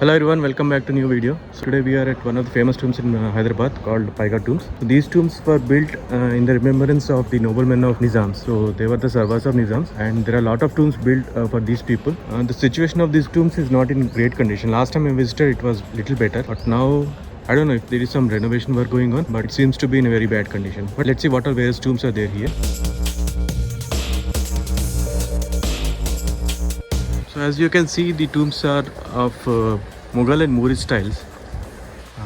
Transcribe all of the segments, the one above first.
Hello everyone, welcome back to new video. So today we are at one of the famous tombs in Hyderabad called Paigah Tombs. So these tombs were built in the remembrance of the noblemen of Nizams. So they were the servants of Nizams, and there are a lot of tombs built for these people. The situation of these tombs is not in great condition. Last time I visited it was little better, but now I don't know if there is some renovation work going on, but it seems to be in a very bad condition. But let's see what all various tombs are there here. So as you can see, the tombs are of Mughal and Moorish styles.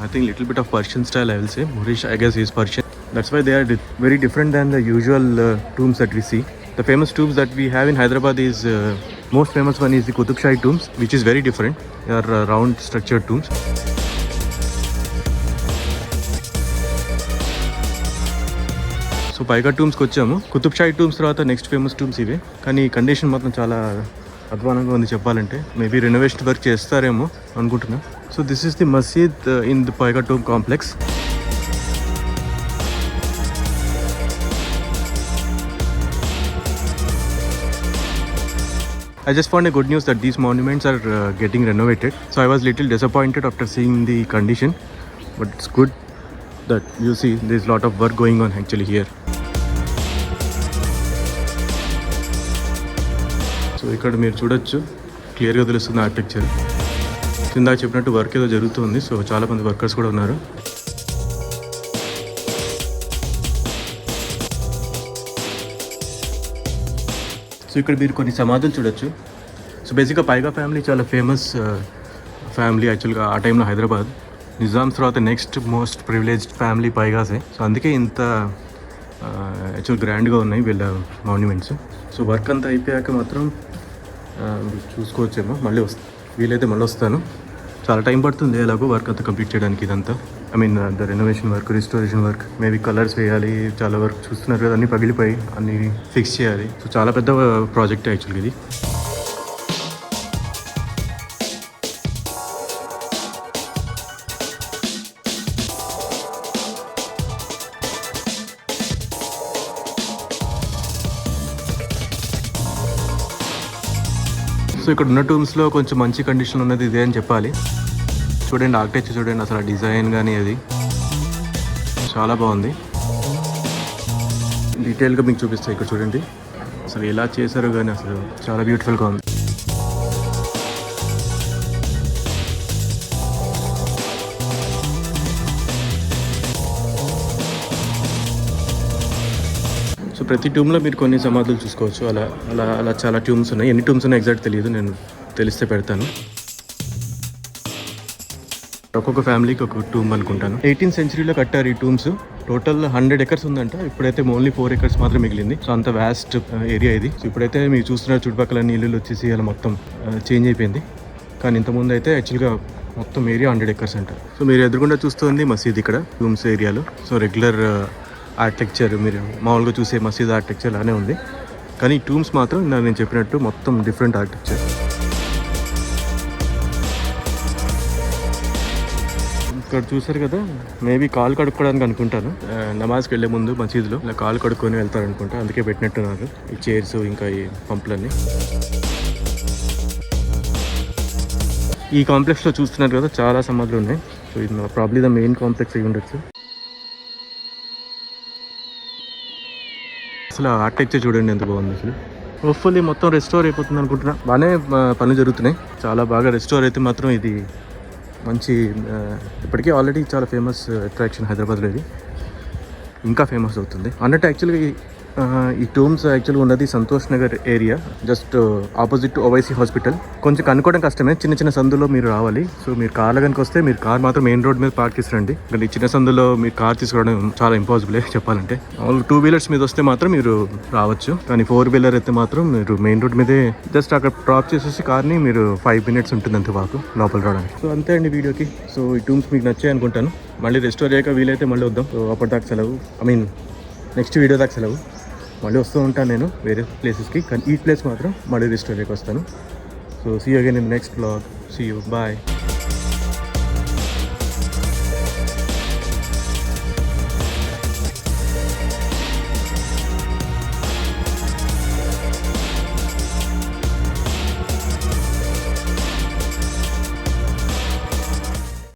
I think little bit of Persian style, I will say. Moorish, I guess, is Persian. That's why they are very different than the usual tombs that we see. The famous tombs that we have in Hyderabad is most famous one is the Qutub Shahi tombs, which is very different. They are round structured tombs. So పైగా టూమ్స్కి వచ్చాము. Qutub Shahi tombs తర్వాత next famous tombs ఇవే, కానీ condition మాత్రం చాలా అధ్వానంగా ఉంది చెప్పాలంటే. మేబీ రెనోవేషన్ వర్క్ చేస్తారేమో అనుకుంటున్నా. సో దిస్ ఈస్ ది మసీద్ ఇన్ ది పైగా tomb complex. I just found a good news that these monuments are getting renovated. So I was little disappointed after seeing the condition, but it's good that you see there's a lot of work going on actually here. So ఇక్కడ మీరు చూడొచ్చు, క్లియర్గా తెలుస్తుంది architecture. కింద చెప్పినట్టు work ఏదో జరుగుతుంది. So చాలా మంది వర్కర్స్ కూడా ఉన్నారు. సో ఇక్కడ మీరు కొన్ని సమాధులు చూడొచ్చు. సో బేసిక్గా పైగా ఫ్యామిలీ చాలా ఫేమస్ ఫ్యామిలీ యాక్చువల్గా ఆ టైంలో హైదరాబాద్. నిజామ్స్ తర్వాత నెక్స్ట్ మోస్ట్ ప్రివిలేజ్డ్ ఫ్యామిలీ పైగాసే. సో అందుకే ఇంత యాక్చువల్ గ్రాండ్గా ఉన్నాయి వీళ్ళ మాన్యుమెంట్స్. సో వర్క్ అంతా అయిపోయాక మాత్రం చూసుకోవచ్చేమో. మళ్ళీ వీలైతే మళ్ళీ వస్తాను. చాలా టైం పడుతుంది ఎలాగో వర్క్ అంతా కంప్లీట్ చేయడానికి. ఇదంతా I mean the renovation work, restoration work, maybe colours వేయాలి, చాలా వర్క్ చూస్తున్నారు కదా, అన్నీ పగిలిపోయి అన్నీ ఫిక్స్ చేయాలి. సో చాలా పెద్ద ప్రాజెక్ట్ యాక్చువల్గా ఇది. సో ఇక్కడ ఉన్న టూమ్స్లో కొంచెం మంచి కండిషన్ ఉన్నది ఇదే అని చెప్పాలి. చూడండి ఆర్కిటెక్చర్ చూడండి, అసలు డిజైన్ కానీ అది చాలా బాగుంది. డీటెయిల్గా మీకు చూపిస్తాయి. ఇక్కడ చూడండి అసలు ఎలా చేశారో కానీ అసలు చాలా బ్యూటిఫుల్గా ఉంది. సో ప్రతి టూమ్లో మీరు కొన్ని సమాధులు చూసుకోవచ్చు. అలా అలా అలా చాలా టూమ్స్ ఉన్నాయి. ఎన్ని టూమ్స్ ఉన్నాయి ఎగ్జాక్ట్ తెలియదు, నేను తెలిస్తే పెడతాను. ఒక్కొక్క ఫ్యామిలీకి ఒక టూమ్ అనుకుంటాను. 18th centuryలో కట్టారు ఈ టూమ్స్. టోటల్ 100 acres ఉందంట. ఇప్పుడైతే ఓన్లీ 4 acres మాత్రం మిగిలింది. సో అంత వ్యాస్ట్ ఏరియా ఇది. సో ఇప్పుడైతే మీరు చూస్తున్న చుట్టుపక్కల నీళ్ళు వచ్చేసి అలా మొత్తం చేంజ్ అయిపోయింది. కానీ ఇంతకుముందు అయితే యాక్చువల్గా మొత్తం ఏరియా 100 acres అంట. సో మీరు ఎదురుగుండా చూస్తుంది మసీద్ ఇక్కడ టూమ్స్ ఏరియాలో. సో రెగ్యులర్ ఆర్కిటెక్చర్ మీరు మామూలుగా చూసే మసీద్ ఆర్కిటెక్చర్ లానే ఉంది. కానీ ఈ టూమ్స్ మాత్రం నేను చెప్పినట్టు మొత్తం డిఫరెంట్ ఆర్కిటెక్చర్. ఇక్కడ చూసారు కదా, మేబీ కాలు కడుక్కోవడానికి అనుకుంటాను. నమాజ్కి వెళ్ళే ముందు మసీదులో ఇలా కాలు కడుక్కొని వెళ్తారు అనుకుంటా, అందుకే పెట్టినట్టున్నారు ఈ చైర్స్ ఇంకా ఈ పంపులన్నీ. ఈ కాంప్లెక్స్లో చూస్తున్నారు కదా చాలా సమాధులు ఉన్నాయి. సో ఇది ప్రాబ్లీ ద మెయిన్ కాంప్లెక్స్ అయి ఉండొచ్చు. అసలు ఆర్కిటెక్చర్ చూడండి ఎంత బాగుంది. అసలు హోప్ఫుల్లీ మొత్తం రెస్టోర్ అయిపోతుంది అనుకుంటున్నా. బాగానే పనులు జరుగుతున్నాయి. చాలా బాగా రెస్టోర్ అయితే మాత్రం ఇది మంచి ఇప్పటికీ ఆల్రెడీ చాలా ఫేమస్ అట్రాక్షన్ హైదరాబాద్లో. ఇది ఇంకా ఫేమస్ అవుతుంది అన్నట్టు. యాక్చువల్గా ఈ టూమ్స్ యాక్చువల్గా ఉన్నది Santosh Nagar area, just opposite to Owaisi hospital. కొంచెం కనుక్కోవడం కష్టమే, చిన్న చిన్న సందులో మీరు రావాలి. సో మీరు కార్లో కనుక వస్తే మీరు కార్ మాత్రం మెయిన్ రోడ్ మీద పార్క్ చేసి రండి. కానీ చిన్న సందులో మీరు కార్ తీసుకోవడం చాలా ఇంపాసిబుల్ చెప్పాలంటే. 2 wheelers మీద వస్తే మాత్రం మీరు రావచ్చు, కానీ 4 wheeler అయితే మాత్రం మీరు మెయిన్ రోడ్ మీదే జస్ట్ అక్కడ డ్రాప్ చేసేసి కార్ని మీరు 5 minutes ఉంటుంది అంతే వాకు లోపల రావడానికి. సో అంతే అండి వీడియోకి. సో ఈ టూమ్స్ మీకు నచ్చాయి అనుకుంటాను. మళ్ళీ రెస్టోర్ అయ్యాక వీలైతే మళ్ళీ వద్దాం. సో అప్పటిదాకా సెలవు, ఐ మీన్ నెక్స్ట్ వీడియో దాకా సెలవు. మళ్ళీ వస్తూ ఉంటాను నేను వేరే ప్లేసెస్కి, కానీ ఈ ప్లేస్ మాత్రం మళ్ళీ రెస్టోరేట్కి వస్తాను. So see you again in next vlog. See you, bye.